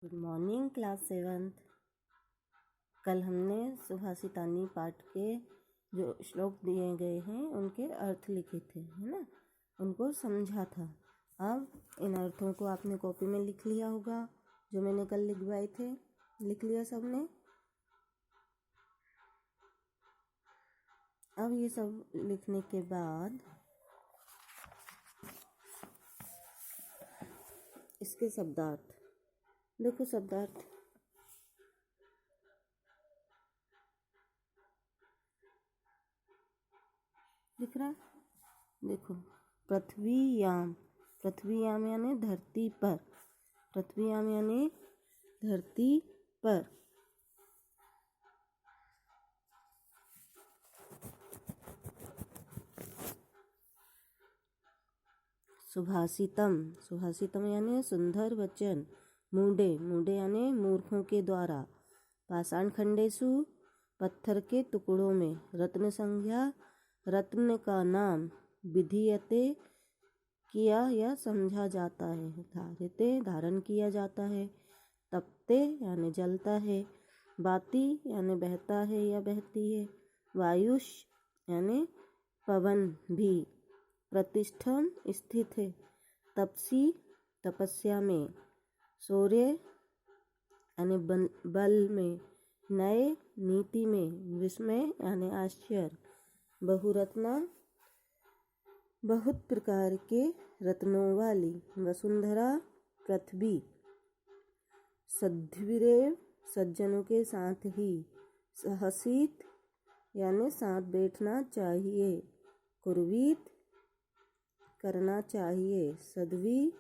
Good morning class 7th। कल हमने सुभाषितानी पाठ के जो श्लोक दिए गए हैं उनके अर्थ लिखे थे, है ना, उनको समझा था। अब इन अर्थों को आपने कॉपी में लिख लिया होगा, जो मैंने कल लिखवाए थे। लिख लिया सबने? अब ये सब लिखने के बाद इसके शब्दार्थ देखो। शब्दार्थ दिख रहा? देखो, पृथ्वीयाम। पृथ्वीयाम यानी धरती पर। पृथ्वीयाम यानी धरती पर। सुभाषितम। सुभाषितम यानी सुंदर वचन। मूढ़े। मूढ़े यानी मूर्खों के द्वारा। पाषाण खंडेषु पत्थर के टुकड़ों में। रत्न संज्ञा रत्न का नाम। विधीयते किया या समझा जाता है। धारते धारण किया जाता है। तपते यानी जलता है। बाती यानी बहता है या बहती है। वायुष यानी पवन भी। प्रतिष्ठम स्थित है। तपसी तपस्या में। शौर्य यानी बल में। नए नीति में। विस्मय यानी आश्चर्य। बहुरत्ना बहुत प्रकार के रत्नों वाली। वसुंधरा पृथ्वी। सद्विरेव सज्जनों के साथ ही। सहसित यानी साथ बैठना चाहिए। कुर्वीत करना चाहिए। सद्वि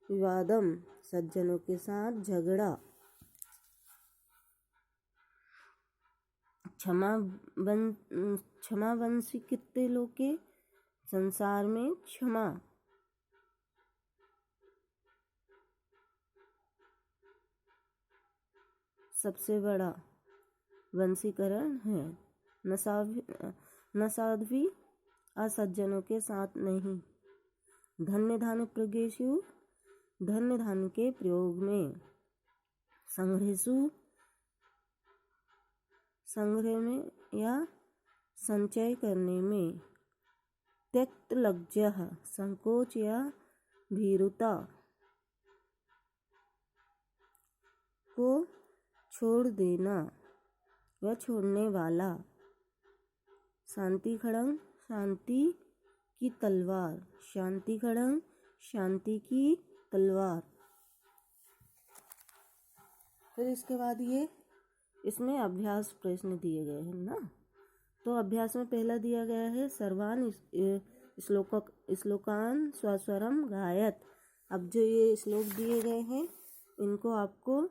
विवादम सज्जनों के साथ झगड़ा। क्षमा वंशी कितने लोके संसार में क्षमा सबसे बड़ा वंशीकरण है। नसाध्वी असज्जनों के साथ नहीं। धन्य धान्य प्रयोगेषु धन्य धान्य के प्रयोग में। संग्रहेषु संग्रह में या संचय करने में। त्यक्त लज्जः संकोच या भीरुता को छोड़ देना या छोड़ने वाला। शांति खड़ंग शांति की तलवार। शांति खड़ंग शांति की तलवार। फिर इसके बाद ये इसमें अभ्यास प्रश्न दिए गए हैं ना। तो अभ्यास में पहला दिया गया है सर्वान श्लोकान स्वस्वरम गायत। अब जो ये श्लोक दिए गए हैं इनको आपको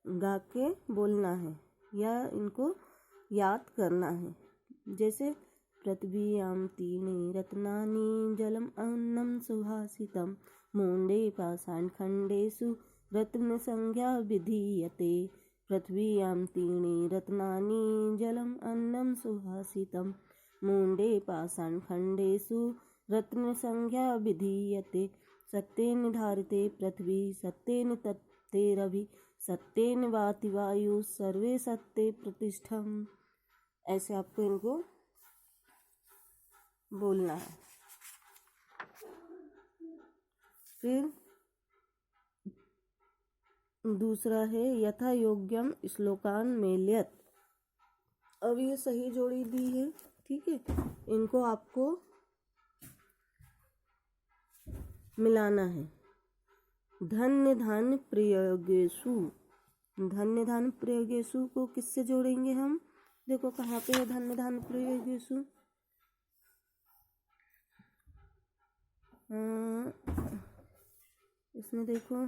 गा के बोलना है या इनको याद करना है। जैसे पृथ्वीयां त्रीणि रत्नानि जलम अन्नम सुभाषितम मूंडे पाषाण खंडेषु रत्न संज्ञा विधीयते। पृथ्वीयां त्रीणि रत्नानि जलम अन्नम सुभाषितम मूंडे पाषाण खंडेषु रत्न संज्ञा विधीयते। सत्येन धारते पृथ्वी सत्येन तप्तेरभि सत्येन वाति वायु सर्वे सत्ये प्रतिष्ठम। ऐसे आपको इनको बोलना है। फिर दूसरा है यथा योग्यम श्लोकान मेलयत। अब ये सही जोड़ी दी है, ठीक है। इनको आपको मिलाना है। धन्य धान्य प्रयोगेषु। धन्य धान्य प्रयोगेषु को किससे जोड़ेंगे हम? देखो कहाँ पे है धन्य धान्य प्रयोगेषु। इसमें देखो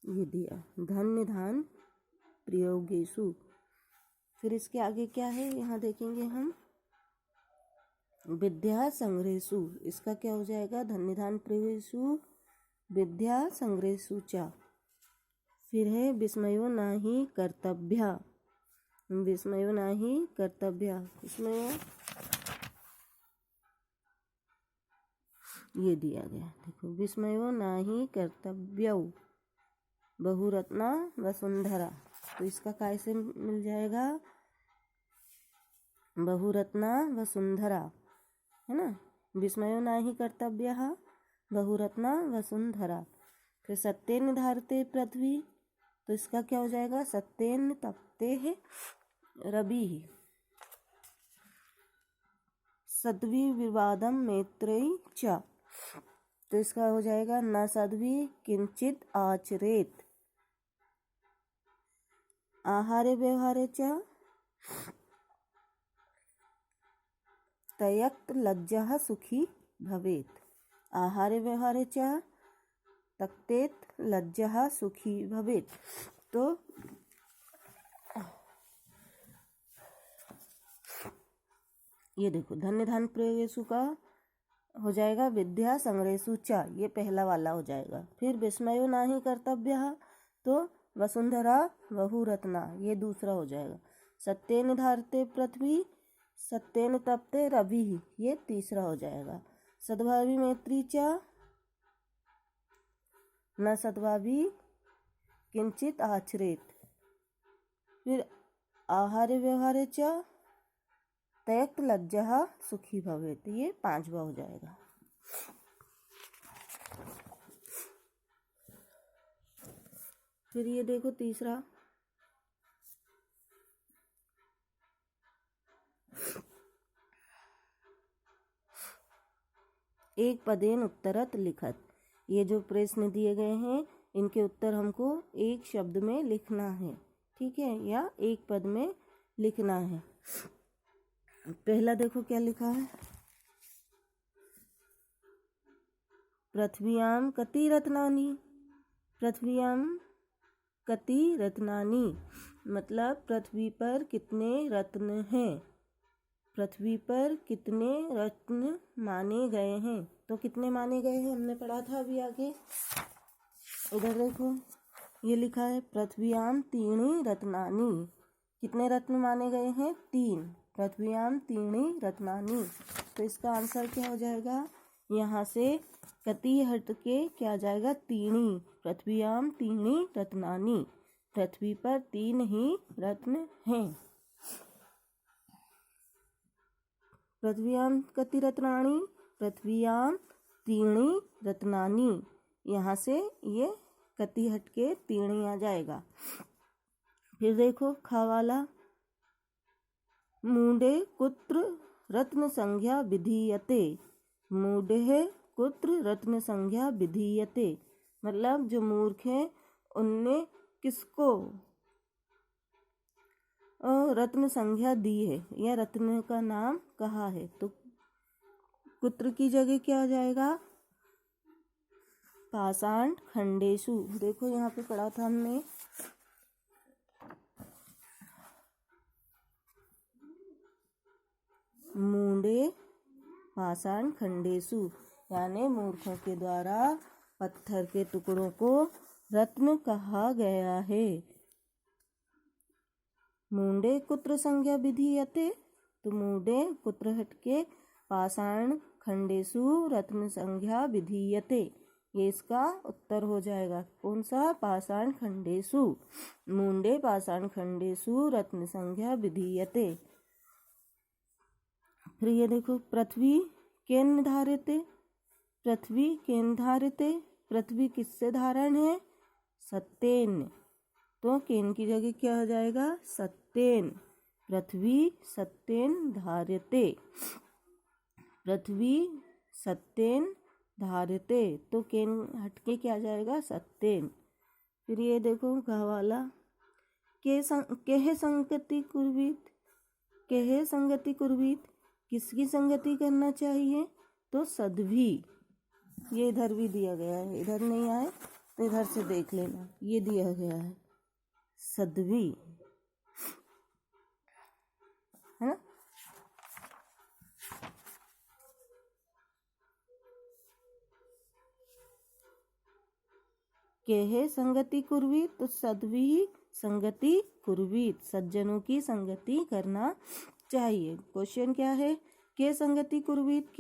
ये दिया धन्य धान प्रयोगेषु। फिर इसके आगे क्या है यहाँ देखेंगे हम। विद्या संग्रहेषु। इसका क्या हो जाएगा? धन्य धान प्रयोगेषु विद्या संग्रहेषु च। फिर है विस्मयो न ही कर्तव्या। विस्मयो नाही कर्तव्य, इसमें ये दिया गया, देखो विस्मयो नाही कर्तव्यौ बहुरत्ना वसुंधरा, तो इसका कैसे मिल जाएगा, बहुरत्ना वसुंधरा, है ना। विस्मयो नाही कर्तव्यः बहुरत्ना वसुंधरा। फिर सत्येन धारते पृथ्वी, तो इसका क्या हो जाएगा, सत्येन तपते है रवि, सद्वि विवादम मैत्रेयी च, तो इसका हो जाएगा न सद्वि किंचित आचरेत, आहारे व्यवहारे च तयक्त लज्जः सुखी भवेत, आहारे व्यवहारे च तक्तेत लज्जः सुखी भवेत। तो ये देखो धन्य धान प्रयोगेशु का हो जाएगा विद्या संग्रहेषु च, ये पहला वाला हो जाएगा। फिर विस्मयो नाही कर्तव्यः, तो वसुंधरा बहुरत्ना, ये दूसरा हो जाएगा। सत्येन धारते पृथ्वी सत्येन तपते रवि, ये तीसरा हो जाएगा। सद्भावी मैत्री च न सद्भावी किंचित आचरेत, फिर आहारे व्यवहारे च तयक्त लज्जः सुखी भवेत, ये पांचवा हो जाएगा। फिर ये देखो तीसरा, एक पदेन उत्तरत लिखत, ये जो प्रश्न दिए गए हैं इनके उत्तर हमको एक शब्द में लिखना है, ठीक है, या एक पद में लिखना है। पहला देखो क्या लिखा है, पृथ्व्याम कति रत्नानि, पृथ्व्याम कति रत्नानि, मतलब पृथ्वी पर कितने रत्न हैं, पृथ्वी पर कितने रत्न माने गए हैं, तो कितने माने गए हैं हमने पढ़ा था अभी आगे। इधर देखो ये लिखा है पृथ्व्याम तीनि रत्नानि, कितने रत्न माने गए हैं, तीन, पृथ्व्याम तीनि रत्नानि, तो इसका आंसर क्या हो जाएगा, यहाँ से कति हट के क्या आ जाएगा, तीनी, पृथ्व्याम तीनि रत्नानि, पृथ्वी पर तीन ही रत्न हैं। पृथ्व्याम कति रत्नानि, पृथ्व्याम तीनि रत्नानि, यहाँ से ये कति हट के तीनी आ जाएगा। फिर देखो खावाला, मूढ़े कुत्र रत्न संज्ञा विधीयते, मूढ़े कुत्र रत्न संज्ञा विधीयते, मतलब जो मूर्ख हैं उनने किसको रत्न संज्ञा दी है, या रत्न का नाम कहा है, तो कुत्र की जगह क्या आ जाएगा, पाषाण खंडेशु। देखो यहाँ पे पढ़ा था हमने, मूढ़े पाषाण खंडेशु, यानी मूर्खों के द्वारा पत्थर के टुकड़ों को रत्न कहा गया है। मूढ़े कुत्र संज्ञा विधीयते, तो मूढ़े कुत्र हट के पाषाण खंडेशु रत्न संज्ञा विधीयते, ये इसका उत्तर हो जाएगा। कौन सा, पाषाण खंडेशु, मूढ़े पाषाण खंडेशु रत्न संज्ञा विधीयते। फिर ये देखो पृथ्वी केन धार्यते, पृथ्वी केन धार्यते, पृथ्वी किससे धारण है, सत्येन, तो केन की जगह क्या हो जाएगा, सत्येन, पृथ्वी सत्येन धार्यते, पृथ्वी सत्येन धार्यते, तो केन हटके क्या आ जाएगा, सत्येन। फिर ये देखो घवाला, केह संगति कुर्वीत, केह संगति कुर्वीत, किसकी संगति करना चाहिए, तो सद्भी, ये इधर भी दिया गया है, इधर नहीं आए तो इधर से देख लेना, ये दिया गया है सद्भी, है ना। केहे संगति कुर्वी, तो सद्भी संगति कुर्वीत, सज्जनों की संगति करना चाहिए। क्वेश्चन क्या है? के संगति कुर्वीत,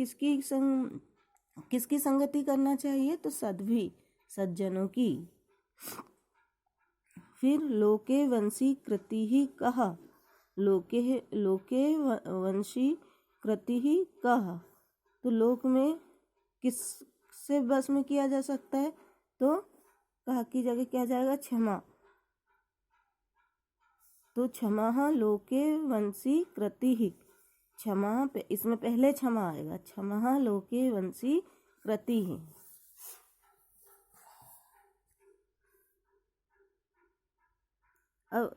किसकी संगति करना चाहिए? तो सद्भी, सज्जनों की। फिर लोके वंशी कृति ही कहा, लोके वंशी कृति ही कहा, तो लोक में किस से बस में किया जा सकता है? तो कहा की जगह क्या जाएगा? क्षमा। तो क्षमा लोके वंशी कृति ही, क्षमा इसमें पहले क्षमा आएगा, क्षमा लोके वंशी कृति ही। अब